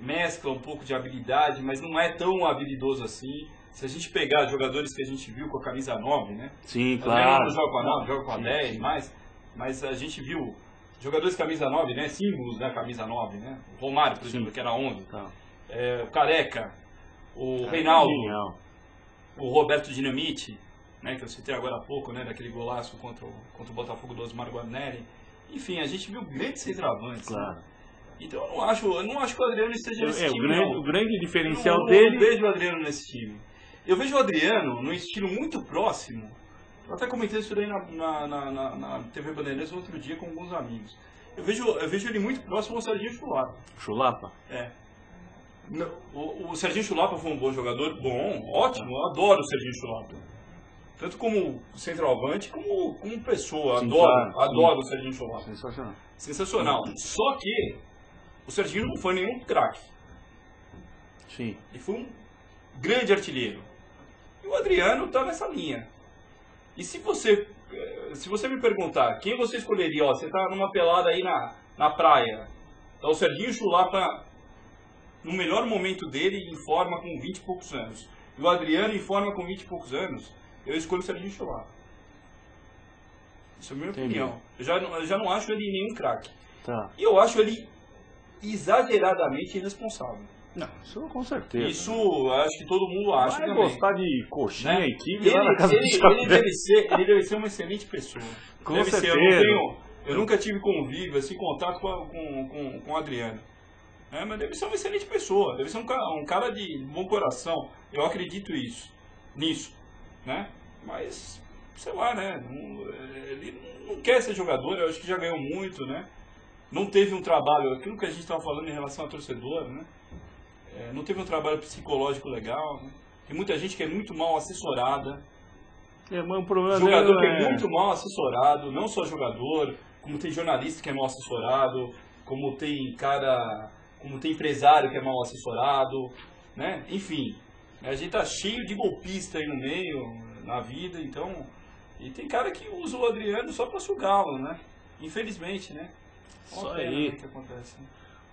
Mescla um pouco de habilidade, mas não é tão habilidoso assim. Se a gente pegar jogadores que a gente viu com a camisa 9, né? Sim, claro. Não joga com a 9, joga com a 10, mas a gente viu jogadores camisa 9, né? Símbolos da camisa 9, né? O Romário, por exemplo, que era 11. Tá. O Careca, o Reinaldo, o Roberto Dinamite, né? Que eu citei agora há pouco, né? Daquele golaço contra o Botafogo do Osmar Guarneri. Enfim, a gente viu grandes centroavantes. Claro. Né? Então eu não acho que o Adriano esteja nesse time. O grande diferencial dele... Eu não vejo o Adriano nesse time. Eu vejo o Adriano num estilo muito próximo. Eu até comentei isso daí na TV Bandeirantes outro dia com alguns amigos. Eu vejo ele muito próximo ao Serginho Chulapa. Chulapa? O Serginho Chulapa foi um bom jogador, ótimo. Eu adoro o Serginho Chulapa. Tanto como centroavante, como pessoa. Sim, adoro o Serginho Chulapa. Sensacional. Só que o Serginho não foi nenhum craque. Sim. Ele foi um grande artilheiro. E o Adriano está nessa linha. E se você me perguntar quem você escolheria, você está numa pelada aí na praia, tá o Serginho Chulapa no melhor momento dele, em forma com 20 e poucos anos, e o Adriano em forma com 20 e poucos anos, eu escolho o Serginho Chulapa. Isso é a minha opinião. Eu já não acho ele nenhum craque. Tá. E eu acho ele exageradamente irresponsável. Não, isso com certeza. Isso acho que todo mundo acha vai também. Gostar de coxinha, né? E kibe lá na casa ele deve ser uma excelente pessoa. Com certeza. Eu nunca tive convívio, assim, contato com o Adriano. Mas deve ser uma excelente pessoa. Deve ser um cara de bom coração. Eu acredito nisso. Né? Mas, sei lá, né? Ele não quer ser jogador. Eu acho que já ganhou muito, né? Não teve um trabalho, aquilo que a gente estava falando em relação ao torcedor, né? Não teve um trabalho psicológico legal, né? Tem muita gente que é muito mal assessorada. Jogador que é muito mal assessorado, não só jogador, como tem jornalista que é mal assessorado, como tem empresário que é mal assessorado, né? Enfim, a gente tá cheio de golpista aí no meio, na vida, então... E tem cara que usa o Adriano só para sugá-lo, né? Infelizmente, né? Isso aí. Que acontece, né?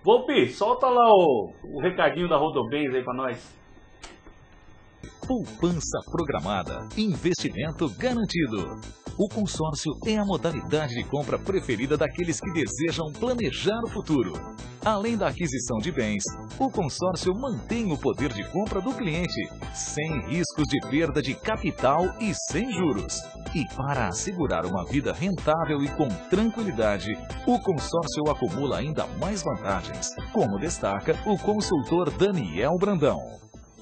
Volpi, solta lá o recadinho da Rodobens aí pra nós. Poupança programada, investimento garantido. O consórcio é a modalidade de compra preferida daqueles que desejam planejar o futuro. Além da aquisição de bens, o consórcio mantém o poder de compra do cliente, sem riscos de perda de capital e sem juros. E para assegurar uma vida rentável e com tranquilidade, o consórcio acumula ainda mais vantagens, como destaca o consultor Daniel Brandão.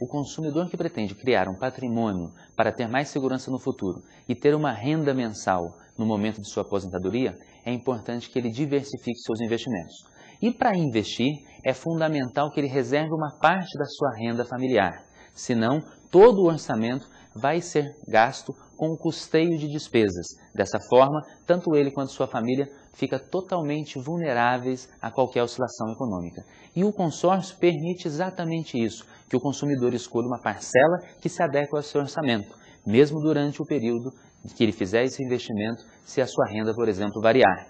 o consumidor que pretende criar um patrimônio para ter mais segurança no futuro e ter uma renda mensal no momento de sua aposentadoria, é importante que ele diversifique seus investimentos. E para investir, é fundamental que ele reserve uma parte da sua renda familiar. Senão, todo o orçamento vai ser gasto com o custeio de despesas. Dessa forma, tanto ele quanto sua família ficam totalmente vulneráveis a qualquer oscilação econômica. E o consórcio permite exatamente isso, que o consumidor escolha uma parcela que se adequa ao seu orçamento, mesmo durante o período que ele fizer esse investimento, se a sua renda, por exemplo, variar.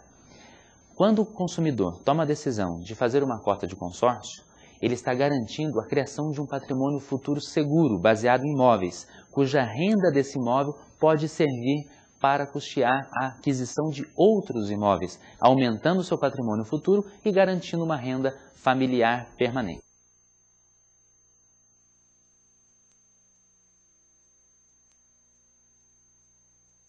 Quando o consumidor toma a decisão de fazer uma cota de consórcio, ele está garantindo a criação de um patrimônio futuro seguro, baseado em imóveis, cuja renda desse imóvel pode servir para custear a aquisição de outros imóveis, aumentando seu patrimônio futuro e garantindo uma renda familiar permanente.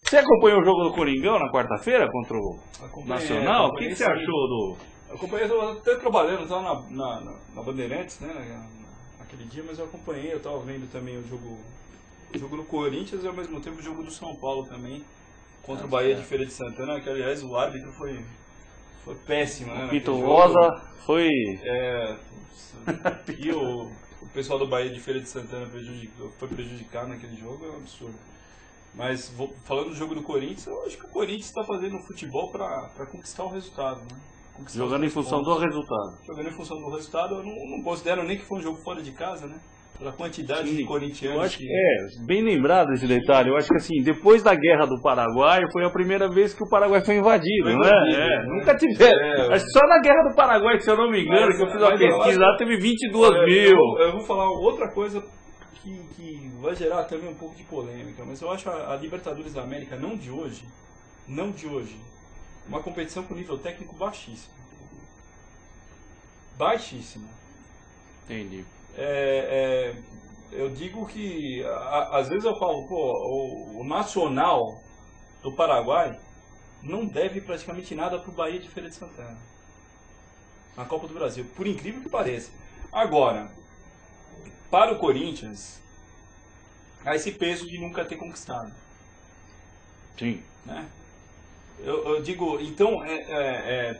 Você acompanhou o jogo do Coringão na quarta-feira contra o Nacional? O que você achou do... Eu acompanhei, eu estava até trabalhando, estava na Bandeirantes, né, naquele dia, mas eu acompanhei, eu estava vendo também o jogo do Corinthians e ao mesmo tempo o jogo do São Paulo também, contra o Bahia de Feira de Santana, que aliás o árbitro foi péssimo, né? O Pito Rosa foi... E o pessoal do Bahia de Feira de Santana foi prejudicado naquele jogo, é um absurdo. Mas falando do jogo do Corinthians, eu acho que o Corinthians está fazendo futebol para conquistar o resultado, né? Jogando em função do resultado. Jogando em função do resultado, eu não considero nem que foi um jogo fora de casa, né? Pela quantidade de corintianos. Eu acho que bem lembrado esse detalhe. Eu acho que assim, depois da Guerra do Paraguai, foi a primeira vez que o Paraguai foi invadido, não é? Nunca tiveram. Acho que só na Guerra do Paraguai, se eu não me engano, que eu fiz uma pesquisa lá, teve 22 mil. Eu vou falar outra coisa que vai gerar também um pouco de polêmica, mas eu acho a Libertadores da América, não de hoje, uma competição com nível técnico baixíssimo. Baixíssimo. Entendi. Eu digo que, às vezes eu falo, o Nacional do Paraguai não deve praticamente nada para o Bahia de Feira de Santana, na Copa do Brasil, por incrível que pareça. Agora, para o Corinthians, há esse peso de nunca ter conquistado. Sim. Né? Eu digo, então,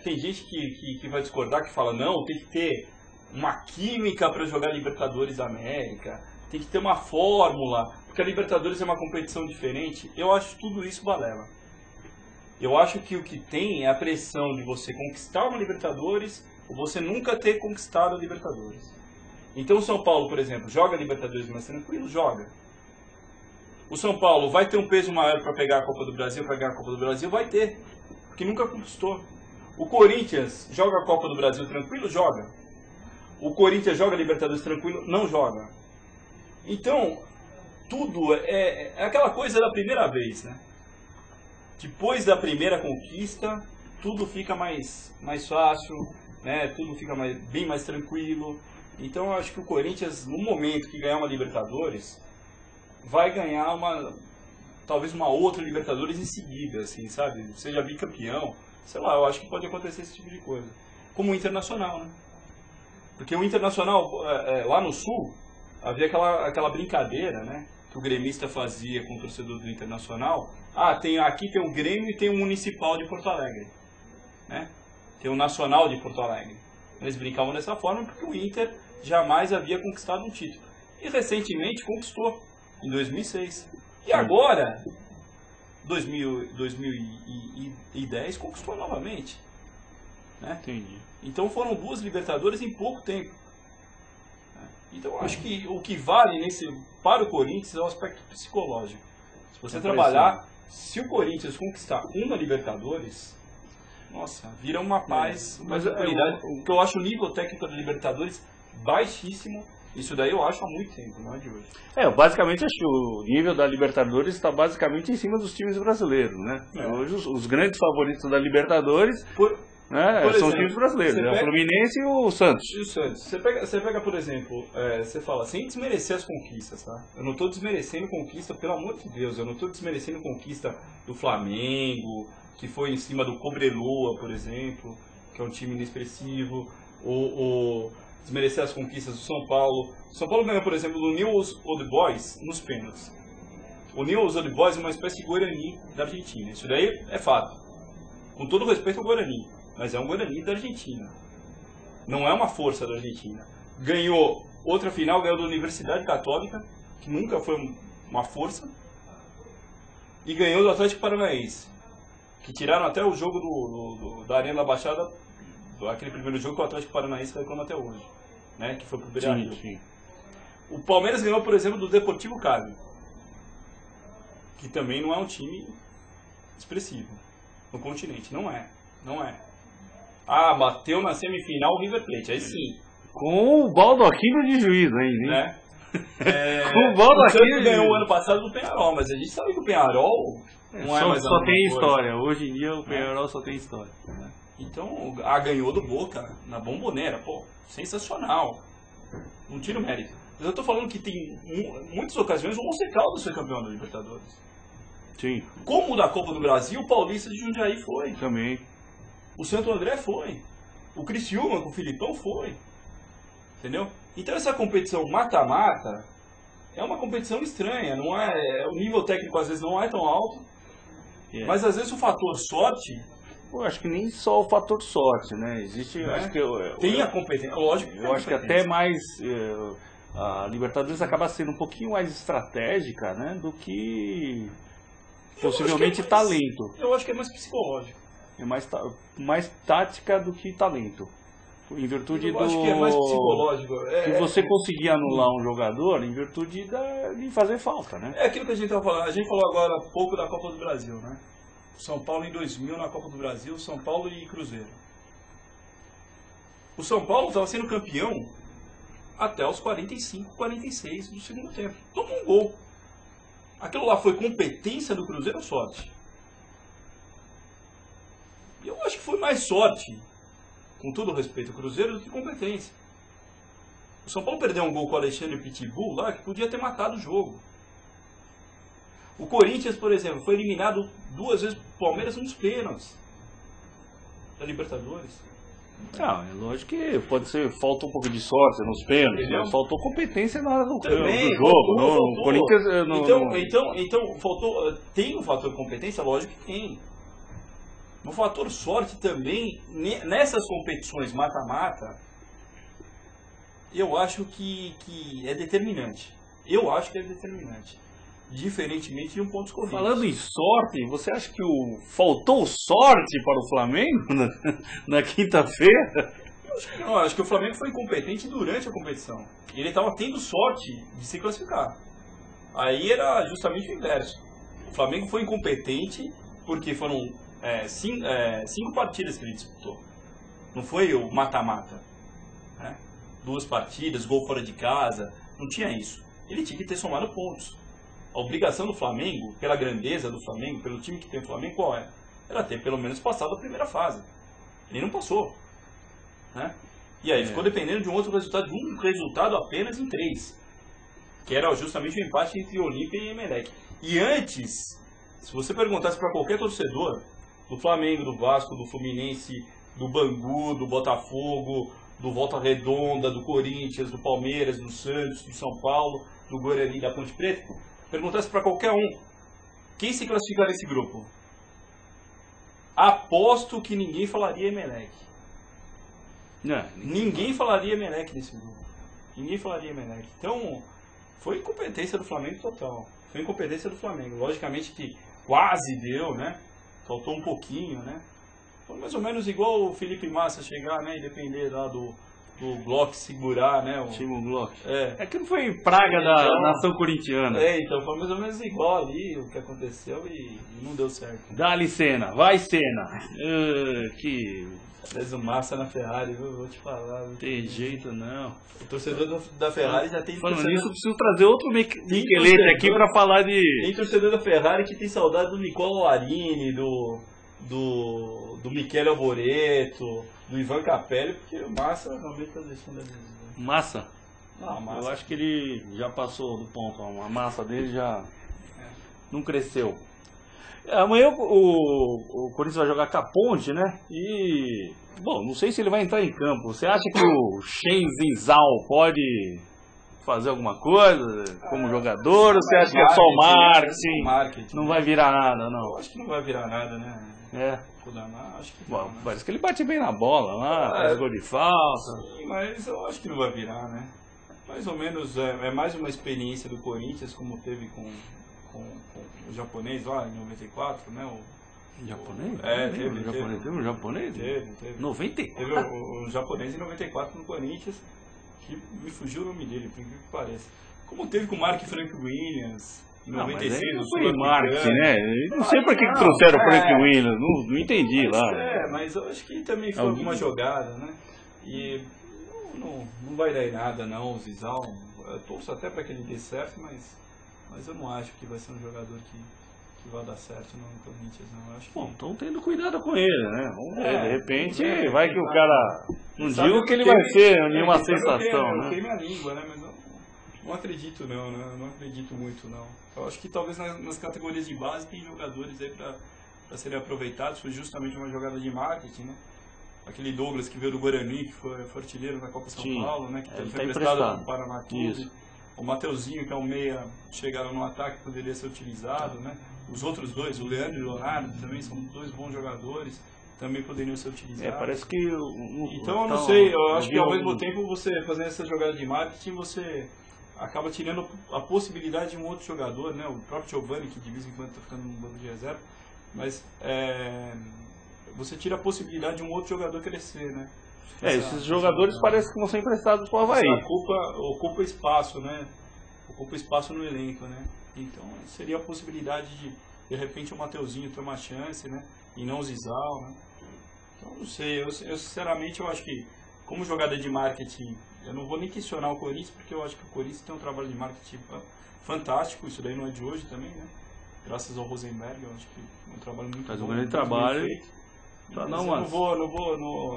tem gente que vai discordar, que fala, não, tem que ter uma química para jogar Libertadores da América, tem que ter uma fórmula, porque a Libertadores é uma competição diferente. Eu acho tudo isso balela. Eu acho que o que tem é a pressão de você conquistar uma Libertadores ou você nunca ter conquistado a Libertadores. Então o São Paulo, por exemplo, joga a Libertadores mais tranquilo? Joga. O São Paulo vai ter um peso maior para pegar a Copa do Brasil, para ganhar a Copa do Brasil? Vai ter, porque nunca conquistou. O Corinthians joga a Copa do Brasil tranquilo? Joga. O Corinthians joga a Libertadores tranquilo? Não joga. Então, tudo é aquela coisa da primeira vez, né? Depois da primeira conquista, tudo fica mais fácil, né? Tudo fica bem mais tranquilo. Então eu acho que o Corinthians, no momento que ganhar uma Libertadores, vai ganhar talvez uma outra Libertadores em seguida, assim, sabe? Seja bicampeão, sei lá, eu acho que pode acontecer esse tipo de coisa. Como o Internacional, né? Porque o Internacional, lá no Sul, havia aquela brincadeira, né? Que o gremista fazia com o torcedor do Internacional. Aqui tem o Grêmio e tem o Municipal de Porto Alegre, né? Tem o Nacional de Porto Alegre. Eles brincavam dessa forma porque o Inter jamais havia conquistado um título. E recentemente conquistou, em 2006. E agora, 2010, conquistou novamente. Né? Entendi. Então foram 2 Libertadores em pouco tempo. Então eu acho que o que vale para o Corinthians é o aspecto psicológico. Se você trabalhar, se o Corinthians conquistar uma Libertadores, nossa, vira uma paz, uma tranquilidade. Porque eu acho o nível técnico da Libertadores baixíssimo. Isso daí eu acho há muito tempo, não é de hoje. Basicamente acho que o nível da Libertadores está basicamente em cima dos times brasileiros, né? Hoje os grandes favoritos da Libertadores são os times brasileiros, o Fluminense e o Santos. E o Santos. Você pega, por exemplo, você fala, sem desmerecer as conquistas, tá? Eu não estou desmerecendo conquista, pelo amor de Deus, eu não estou desmerecendo conquista do Flamengo, que foi em cima do Cobreloa, por exemplo, que é um time inexpressivo, desmerecer as conquistas do São Paulo. O São Paulo ganhou, por exemplo, do Newell's Old Boys nos pênaltis. O Newell's Old Boys é uma espécie de Guarani da Argentina. Isso daí é fato. Com todo respeito ao Guarani, mas é um Guarani da Argentina. Não é uma força da Argentina. Ganhou outra final, ganhou da Universidade Católica, que nunca foi uma força, e ganhou do Atlético Paranaense, que tiraram até o jogo da Arena da Baixada, aquele primeiro jogo que o Atlético Paranaense reclama até hoje, né, que foi pro Beira-Rio. O Palmeiras ganhou, por exemplo, do Deportivo Cali, que também não é um time expressivo no continente, não é. Ah, bateu na semifinal o River Plate, aí sim. Com o Baldoquino de juiz ainda, hein? Né? Com o Baldoquino ganhou o ano passado do Peñarol, mas a gente sabe que o Peñarol não é mais só tem história. Hoje em dia o Peñarol só tem história. Né? Então, ganhou do Boca na Bombonera, pô, sensacional. Não tiro mérito. Mas eu tô falando que tem muitas ocasiões o Once Caldas foi campeão da Libertadores. Sim. Como o da Copa do Brasil, o Paulista de Jundiaí foi. Também. O Santo André foi. O Criciúma com o Filipão foi. Entendeu? Então essa competição mata-mata é uma competição estranha. Não é, o nível técnico às vezes não é tão alto. Mas às vezes o fator sorte... Eu acho que nem só o fator sorte, né? Existe... Né? Acho que tem a competência, lógico. Eu acho que até mais... a Libertadores acaba sendo um pouquinho mais estratégica, né? Do que... possivelmente talento. Eu acho que é mais psicológico. É mais tática do que talento. Em virtude eu acho que é mais psicológico. Que você conseguir anular um jogador em virtude de fazer falta, né? É aquilo que a gente estava falando. A gente falou agora há pouco da Copa do Brasil, né? São Paulo em 2000 na Copa do Brasil, São Paulo e Cruzeiro. O São Paulo estava sendo campeão até os 45, 46 do segundo tempo. Tomou um gol. Aquilo lá foi competência do Cruzeiro ou sorte? Eu acho que foi mais sorte, com todo o respeito ao Cruzeiro, do que competência. O São Paulo perdeu um gol com o Alexandre Pitbull lá, que podia ter matado o jogo. O Corinthians, por exemplo, foi eliminado 2 vezes pelo Palmeiras nos pênaltis da Libertadores. Não, é lógico que pode ser, faltou um pouco de sorte nos pênaltis, mas faltou competência na hora do jogo. Faltou. Corinthians, então, faltou. Tem um fator competência? Lógico que tem. O fator sorte também, nessas competições mata-mata, eu acho que é determinante. Diferentemente de um ponto corrido. Falando em sorte, você acha que faltou sorte para o Flamengo na quinta-feira? Não, acho que o Flamengo foi incompetente durante a competição. Ele estava tendo sorte de se classificar. Aí era justamente o inverso. O Flamengo foi incompetente porque foram 5 partidas que ele disputou. Não foi o mata-mata. Né? 2 partidas, gol fora de casa. Não tinha isso. Ele tinha que ter somado pontos. A obrigação do Flamengo, pela grandeza do Flamengo, pelo time que tem o Flamengo, qual é? Era ter pelo menos passado a primeira fase. Ele não passou. Né? E aí ficou dependendo de um outro resultado, de um resultado apenas em 3. Que era justamente o empate entre Olímpia e Emelec. E antes, se você perguntasse para qualquer torcedor, do Flamengo, do Vasco, do Fluminense, do Bangu, do Botafogo, do Volta Redonda, do Corinthians, do Palmeiras, do Santos, do São Paulo, do Guarani, da Ponte Preta, perguntasse para qualquer um, quem se classificar nesse grupo? Aposto que ninguém falaria Emelec. Ninguém falaria Emelec nesse grupo. Ninguém falaria Emelec. Então, foi incompetência do Flamengo total. Foi incompetência do Flamengo. Logicamente que quase deu, né? Faltou um pouquinho, né? Foi mais ou menos igual o Felipe Massa chegar, né? E depender lá do Glock segurar, né? Timo Glock. É que não foi praga da nação corintiana. Então foi mais ou menos igual ali o que aconteceu e não deu certo. Dá-lhe Senna, vai Senna. Mas o Massa na Ferrari, vou te falar. Não tem jeito não. O torcedor da Ferrari já tem... Falando nisso, eu preciso trazer outro Michelete aqui pra falar de... Tem torcedor da Ferrari que tem saudade do Nicola Larini, do Michele Alboreto, do Ivan Capelli, porque o Massa realmente está deixando a desejar. Massa? Massa? Eu acho que ele já passou do ponto, a massa dele já não cresceu. Amanhã o Corinthians vai jogar com a Ponte, né? E, bom, não sei se ele vai entrar em campo. Você acha que o Shenzhen pode fazer alguma coisa como jogador? Ou você acha que é só marketing? Não vai virar nada, não? Eu acho que não vai virar nada, né? Acho que não, né? Parece que ele bate bem na bola lá, faz gol de falta. Sim, mas eu acho que não vai virar, né? Mais ou menos é mais uma experiência do Corinthians, como teve com o japonês lá em 94, né? O japonês? Teve um japonês? Teve. 94? Teve o japonês em 94 no Corinthians, que me fugiu o nome dele, por incrível que pareça. Como teve com o Mark Frank Williams em 96. Não foi marketing, né? Não sei pra que trouxeram o Frank Williams, não entendi lá. Mas eu acho que também foi alguma jogada, né? E não vai dar em nada não, o Zizal. Eu torço até para que ele dê certo, mas eu não acho que vai ser um jogador que vai dar certo no Corinthians, não. Eu acho que... Bom, estão tendo cuidado com ele, né? Vamos ver, de repente vai que o cara... Não digo que ele vai ser nenhuma sensação, né? Eu queimei a língua, né? Mas eu não acredito não, né? Eu não acredito muito não. Eu acho que talvez nas categorias de base tem jogadores aí para serem aproveitados. Foi justamente uma jogada de marketing, né? Aquele Douglas que veio do Guarani, que foi artilheiro na Copa São Paulo, né? Que foi emprestado no Paraná Clube. O Mateuzinho, que é um meia, chegaram no ataque, poderia ser utilizado, né? Os outros dois, o Leandro e o Leonardo, também são dois bons jogadores, também poderiam ser utilizados. Parece que... Então, eu não sei, eu acho que ao mesmo tempo, você fazendo essa jogada de marketing, você acaba tirando a possibilidade de um outro jogador, né? O próprio Giovani, que de vez em quando está ficando no banco de reserva, mas você tira a possibilidade de um outro jogador crescer, né? Esses jogadores parecem que vão ser emprestados para o Avaí. Ocupa espaço, né? Ocupa espaço no elenco, né? Então seria a possibilidade de repente o Mateuzinho ter uma chance, né? E não o Zizal, né? Então não sei, eu sinceramente eu acho que como jogada de marketing, eu não vou nem questionar o Corinthians, porque eu acho que o Corinthians tem um trabalho de marketing fantástico, isso daí não é de hoje também, né? Graças ao Rosenberg, eu acho que é um trabalho muito bom. Faz um grande trabalho.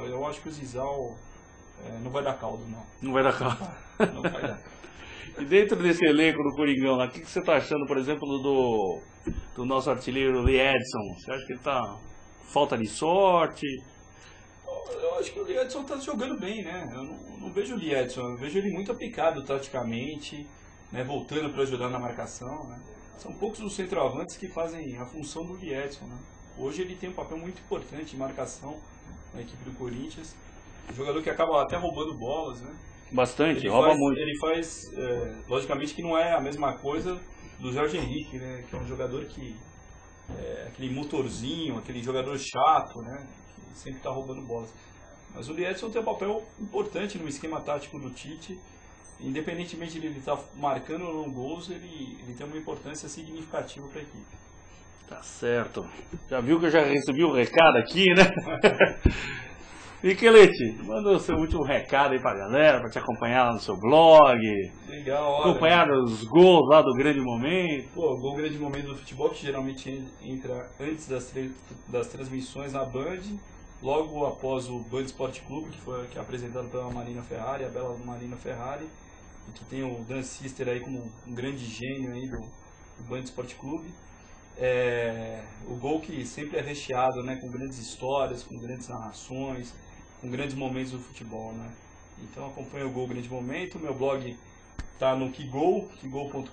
Eu acho que o Zizal não vai dar caldo, não. Não vai dar caldo. Não vai dar. E dentro desse elenco do Coringão, o que você está achando, por exemplo, do nosso artilheiro Lee Edson? Você acha que ele está falta de sorte? Eu acho que o Lee Edson está jogando bem, né? Eu não vejo o Lee Edson, eu vejo ele muito aplicado taticamente, né? Voltando para ajudar na marcação, né? São poucos os centroavantes que fazem a função do Lee Edson, né? Hoje ele tem um papel muito importante em marcação na equipe do Corinthians. Um jogador que acaba até roubando bolas, né? Bastante, rouba muito. Ele faz, logicamente que não é a mesma coisa do Jorge Henrique, né? Que é um jogador que aquele motorzinho, aquele jogador chato, né? Que sempre está roubando bolas. Mas o Lee Edson tem um papel importante no esquema tático do Tite. Independentemente de ele estar marcando ou não gols, ele tem uma importância significativa para a equipe. Tá certo. Já viu que eu já recebi um recado aqui, né? Michelete, manda o seu último recado aí pra galera, pra te acompanhar lá no seu blog. Legal, acompanhar os gols lá do Grande Momento. Pô, o gol Grande Momento do futebol, que geralmente entra antes das transmissões na Band, logo após o Band Esporte Clube, que é apresentado pela Marina Ferrari, a bela Marina Ferrari, e que tem o Dan Sister aí como um grande gênio aí do Band Esporte Clube. O gol que sempre é recheado, né, com grandes histórias, com grandes narrações, com grandes momentos do futebol, né? Então acompanha o Gol Grande Momento, meu blog está no kigol.com.br.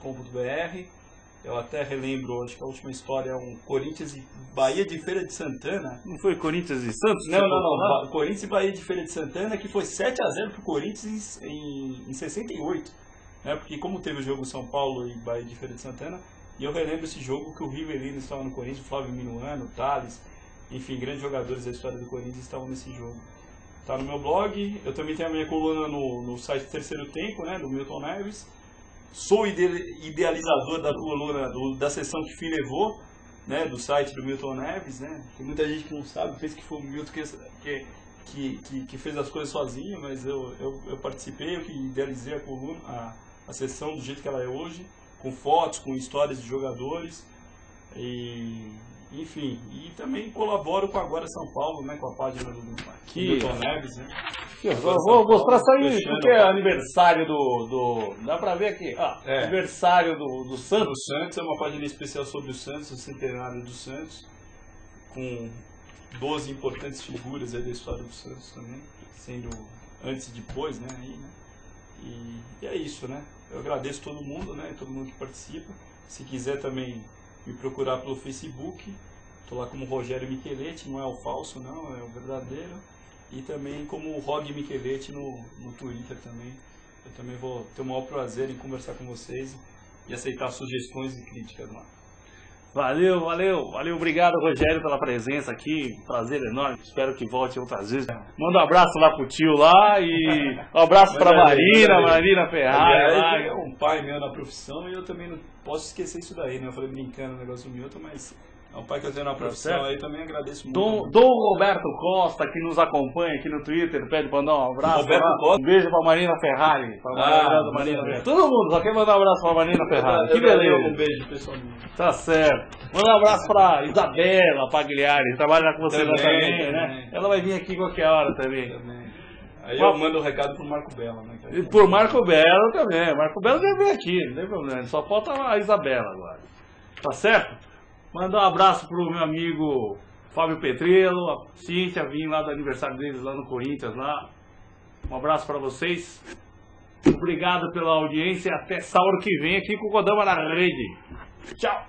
Eu até relembro, acho que a última história é um Corinthians e Bahia de Feira de Santana. Não foi Corinthians e Santos? Não. Corinthians e Bahia de Feira de Santana, que foi 7-0 para o Corinthians em 68. Né? Porque como teve o jogo São Paulo e Bahia de Feira de Santana, e eu relembro esse jogo que o Rivelino estava no Corinthians, o Flávio Minuano, o Thales, enfim, grandes jogadores da história do Corinthians estavam nesse jogo. Está no meu blog, eu também tenho a minha coluna no site Terceiro Tempo, né, do Milton Neves. Sou idealizador da coluna da sessão que fim levou, né, do site do Milton Neves, né. Tem muita gente que não sabe, pensa que foi o Milton que fez as coisas sozinho, mas eu participei, eu que idealizei a coluna, a sessão do jeito que ela é hoje, com fotos, com histórias de jogadores. E Enfim, e também colaboro com Agora São Paulo, né, com a página do Milton Neves, né? Eu vou mostrar isso aí, porque é aniversário do... Dá pra ver aqui, aniversário do Santos. O Santos é uma página especial sobre o Santos, o centenário do Santos, com 12 importantes figuras aí da história do Santos também, sendo antes e depois, né, aí, né? E é isso, né? Eu agradeço todo mundo, né, todo mundo que participa. Se quiser também me procurar pelo Facebook, estou lá como Rogério Micheletti, não é o falso não, é o verdadeiro. E também como Rog Micheletti no Twitter também. Eu também vou ter o maior prazer em conversar com vocês e aceitar sugestões e críticas lá. Valeu, obrigado Rogério pela presença aqui, prazer enorme, espero que volte outras vezes. Manda um abraço lá pro tio lá e um abraço pra Marina Ferrari. Aliás, é um pai meu na profissão e eu também não posso esquecer isso daí, né? Eu falei brincando no negócio do Milton, mas é um pai que eu tenho na profissão aí, também agradeço muito. Dom Roberto Costa, que nos acompanha aqui no Twitter, pede pra mandar um abraço. Um beijo pra Marina Ferrari. Marina Ferrari. Todo mundo só quer mandar um abraço pra Marina Ferrari. Que beleza. Um beijo, pessoalmente. Tá certo. Manda um abraço pra Isabela Pagliari, trabalha com você também, né? Ela vai vir aqui qualquer hora também. Aí eu mando o recado pro Marco Belo, né? E por Marco Belo também. Marco Belo deve vir aqui, não tem problema. Só falta a Isabela agora. Tá certo? Mandar um abraço pro meu amigo Fábio Petrello, a Cíntia, vim lá do aniversário deles lá no Corinthians lá. Um abraço para vocês. Obrigado pela audiência e até sábado que vem aqui com o Kodama na Rede. Tchau!